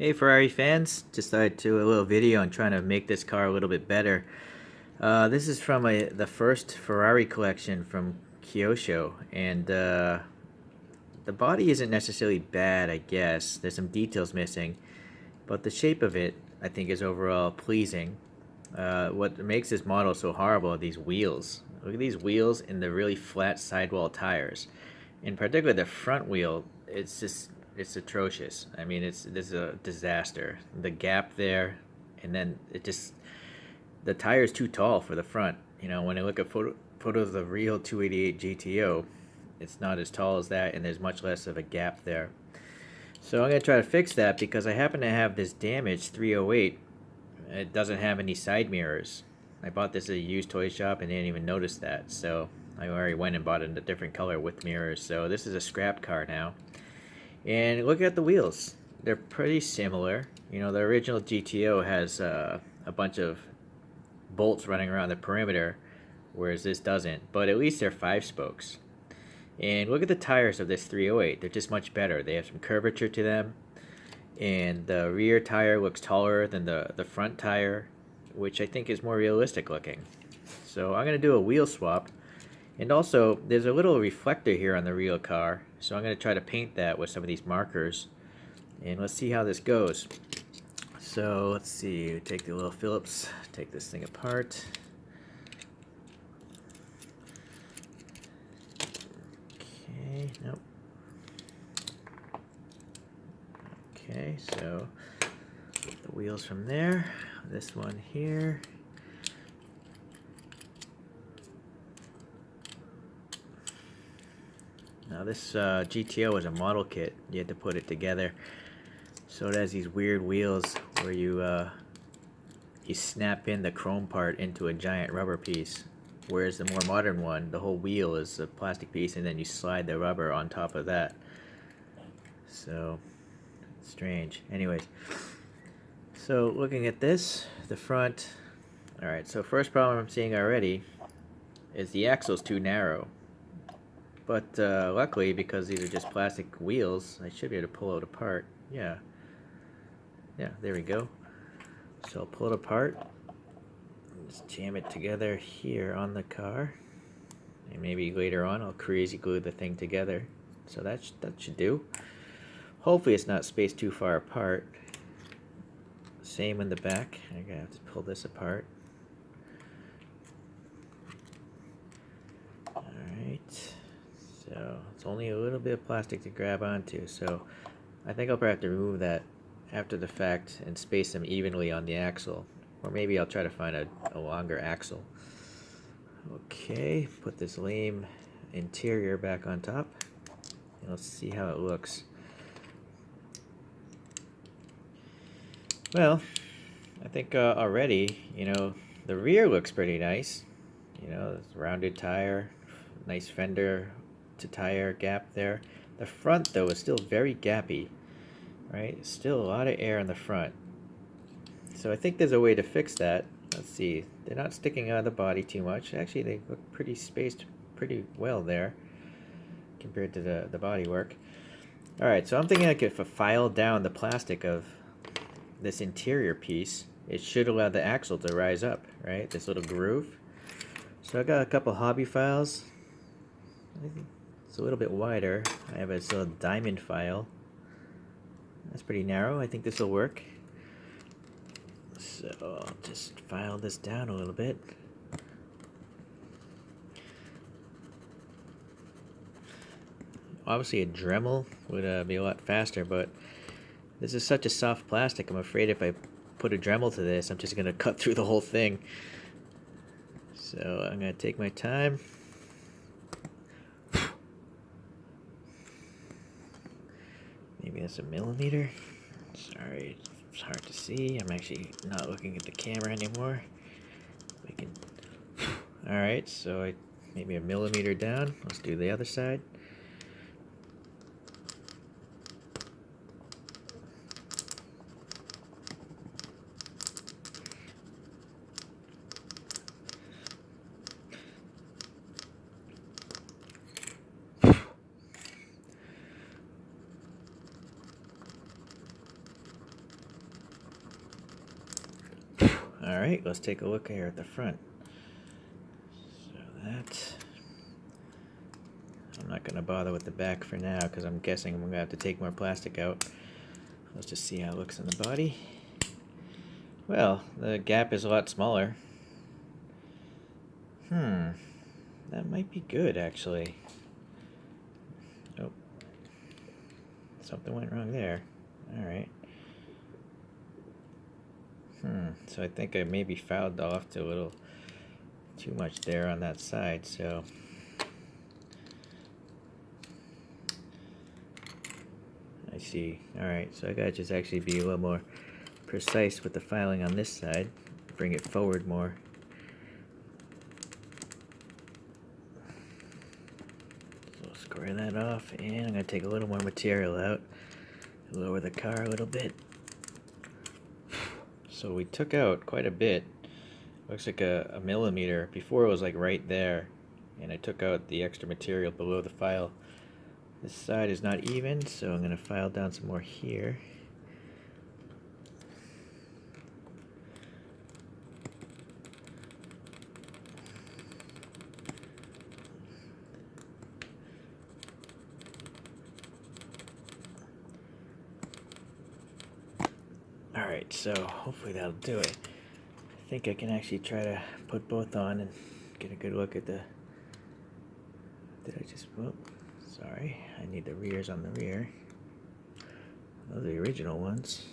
Hey Ferrari fans, just thought I'd do a little video on trying to make this car a little bit better. This is from the first Ferrari collection from Kyosho, and the body isn't necessarily bad, I guess. There's some details missing, but the shape of it, I think, is overall pleasing. What makes this model so horrible are these wheels. Look at these wheels and the really flat sidewall tires. In particular, the front wheel, it's atrocious. I mean, this is a disaster. The gap there, and then the tire's too tall for the front. You know, when I look at photos of the real 288 GTO, it's not as tall as that, and there's much less of a gap there. So I'm gonna try to fix that because I happen to have this damaged 308. It doesn't have any side mirrors. I bought this at a used toy shop and didn't even notice that. So I already went and bought it in a different color with mirrors. So this is a scrap car now. And look at the wheels. They're pretty similar. You know, the original GTO has a bunch of bolts running around the perimeter, whereas this doesn't. But at least they're 5 spokes. And look at the tires of this 308. They're just much better. They have some curvature to them. And the rear tire looks taller than the front tire, which I think is more realistic looking. So I'm going to do a wheel swap. And also, there's a little reflector here on the real car, so I'm going to try to paint that with some of these markers. And let's see how this goes. So let's see, take the little Phillips, take this thing apart. Okay, nope. Okay, so the wheels from there, this one here. Now this GTO is a model kit. You had to put it together. So it has these weird wheels where you snap in the chrome part into a giant rubber piece. Whereas the more modern one, the whole wheel is a plastic piece and then you slide the rubber on top of that. So, strange. Anyways, so looking at this, the front. Alright, so first problem I'm seeing already is the axle's too narrow. But luckily, because these are just plastic wheels, I should be able to pull it apart. Yeah, there we go. So I'll pull it apart, just jam it together here on the car, and maybe later on I'll crazy glue the thing together. So that should do. Hopefully it's not spaced too far apart. Same in the back. I'm gonna have to pull this apart. Alright. So it's only a little bit of plastic to grab onto, so I think I'll probably have to remove that after the fact and space them evenly on the axle. Or maybe I'll try to find a longer axle. Okay, put this lame interior back on top. And let's see how it looks. Well, I think already, you know, the rear looks pretty nice. You know, rounded tire, nice fender to tire gap there. The front though is still very gappy, right? Still a lot of air in the front. So I think there's a way to fix that. Let's see, they're not sticking out of the body too much. Actually, they look pretty spaced pretty well there compared to the body work. Alright, so I'm thinking I could file down the plastic of this interior piece. It should allow the axle to rise up, right? This little groove. So I got a couple hobby files. It's a little bit wider. I have a little diamond file. That's pretty narrow. I think this will work. So I'll just file this down a little bit. Obviously a Dremel would be a lot faster, but this is such a soft plastic, I'm afraid if I put a Dremel to this, I'm just going to cut through the whole thing. So I'm going to take my time. Maybe that's a millimeter. Sorry, it's hard to see. I'm actually not looking at the camera anymore. We can. Alright, so maybe a millimeter down. Let's do the other side. Alright, let's take a look here at the front. So that... I'm not going to bother with the back for now because I'm guessing I'm going to have to take more plastic out. Let's just see how it looks on the body. Well, the gap is a lot smaller. That might be good actually. Oh, something went wrong there. Alright. So I think I maybe fouled off to a little too much there on that side, so I see. Alright, so I gotta just actually be a little more precise with the filing on this side. Bring it forward more. So square that off, and I'm gonna take a little more material out. Lower the car a little bit. So we took out quite a bit. Looks like a millimeter. Before it was like right there, and I took out the extra material below the file. This side is not even, so I'm going to file down some more here. Alright, so hopefully that'll do it. I think I can actually try to put both on and get a good look at the... Did I just... Whoop. Sorry, I need the rears on the rear. Those are the original ones.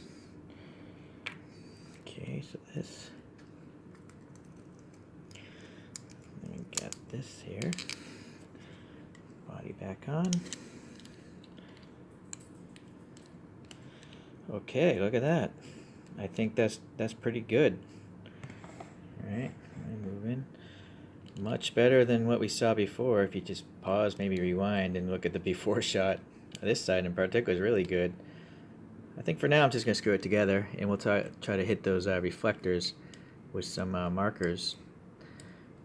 Okay, so this. Let me get this here. Body back on. Okay, look at that. I think that's pretty good. Alright, move in. Much better than what we saw before. If you just pause, maybe rewind and look at the before shot. This side in particular is really good. I think for now I'm just going to screw it together, and we'll try to hit those reflectors with some markers.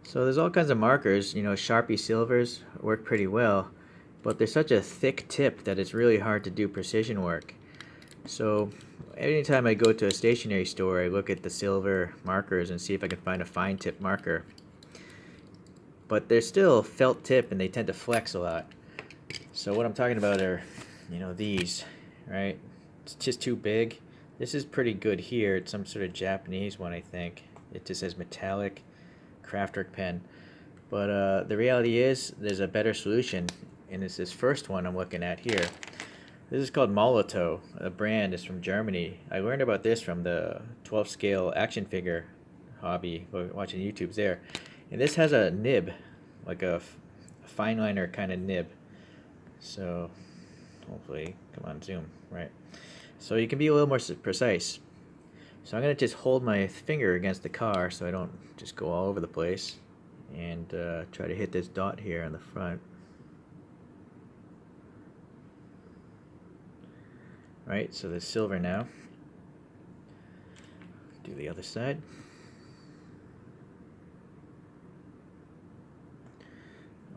So there's all kinds of markers. You know, Sharpie silvers work pretty well, but they're such a thick tip that it's really hard to do precision work. So anytime I go to a stationery store, I look at the silver markers and see if I can find a fine tip marker. But they're still felt tip and they tend to flex a lot. So what I'm talking about are, you know, these, right? It's just too big. This is pretty good here. It's some sort of Japanese one, I think. It just says metallic craftwork pen. But the reality is there's a better solution, and it's this first one I'm looking at here. This is called Molotow. A brand is from Germany. I learned about this from the 12 scale action figure hobby, watching YouTubes there. And this has a nib, like a fine liner kind of nib. So hopefully, come on, zoom, right. So you can be a little more precise. So I'm going to just hold my finger against the car so I don't just go all over the place. And try to hit this dot here on the front. Right, so there's silver now. Do the other side.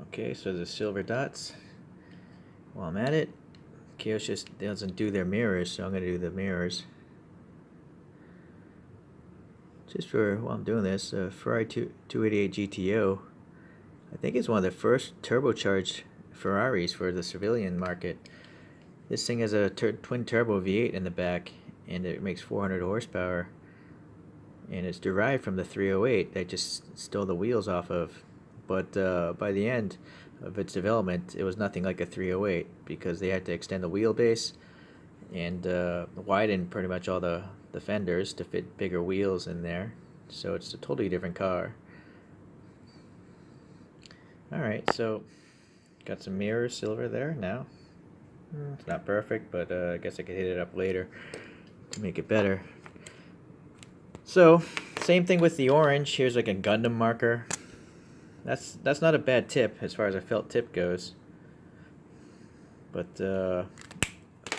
Okay, so the silver dots. While I'm at it, Kyosho doesn't do their mirrors, so I'm going to do the mirrors. Just for while I'm doing this, Ferrari 288 GTO, I think it's one of the first turbocharged Ferraris for the civilian market. This thing has a twin turbo V8 in the back, and it makes 400 horsepower, and it's derived from the 308 they just stole the wheels off of. But by the end of its development, it was nothing like a 308 because they had to extend the wheelbase and widen pretty much all the fenders to fit bigger wheels in there. So it's a totally different car. Alright, so got some mirrors, silver there now. It's not perfect, but I guess I could hit it up later to make it better. So, same thing with the orange. Here's like a Gundam marker. That's not a bad tip as far as a felt tip goes. But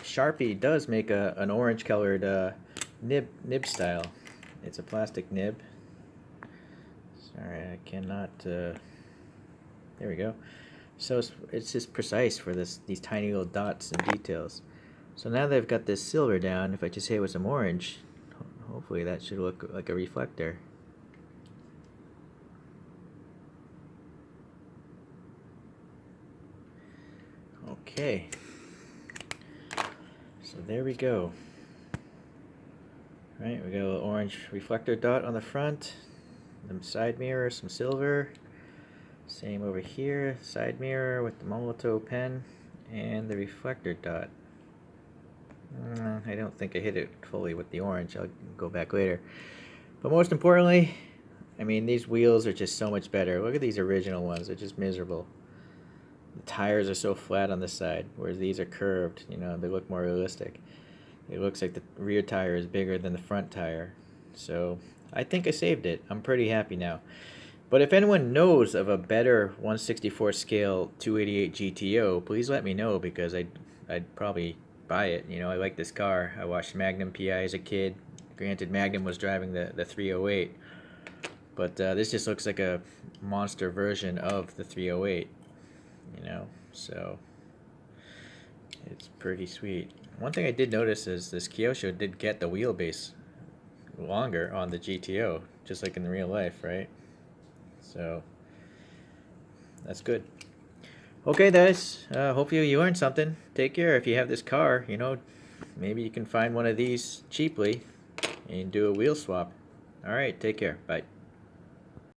Sharpie does make an orange colored nib style. It's a plastic nib. Sorry, I cannot. There we go. So it's just precise for these tiny little dots and details. So now they've got this silver down. If I just hit it with some orange, hopefully that should look like a reflector. Okay, so there we go. Right, we got a little orange reflector dot on the front, some side mirror, some silver. Same over here, side mirror with the Momoto pen and the reflector dot. I don't think I hit it fully with the orange. I'll go back later. But most importantly, I mean, these wheels are just so much better. Look at these original ones. They're just miserable. The tires are so flat on the side, whereas these are curved. You know, they look more realistic. It looks like the rear tire is bigger than the front tire. So I think I saved it. I'm pretty happy now. But if anyone knows of a better 1/64 scale 288 GTO, please let me know, because I'd probably buy it. You know, I like this car. I watched Magnum PI as a kid. Granted, Magnum was driving the 308, but this just looks like a monster version of the 308. You know, so it's pretty sweet. One thing I did notice is this Kyosho did get the wheelbase longer on the GTO, just like in real life, right? So that's good. Okay, guys. Hopefully you learned something. Take care. If you have this car, you know, maybe you can find one of these cheaply and do a wheel swap. All right, take care. Bye.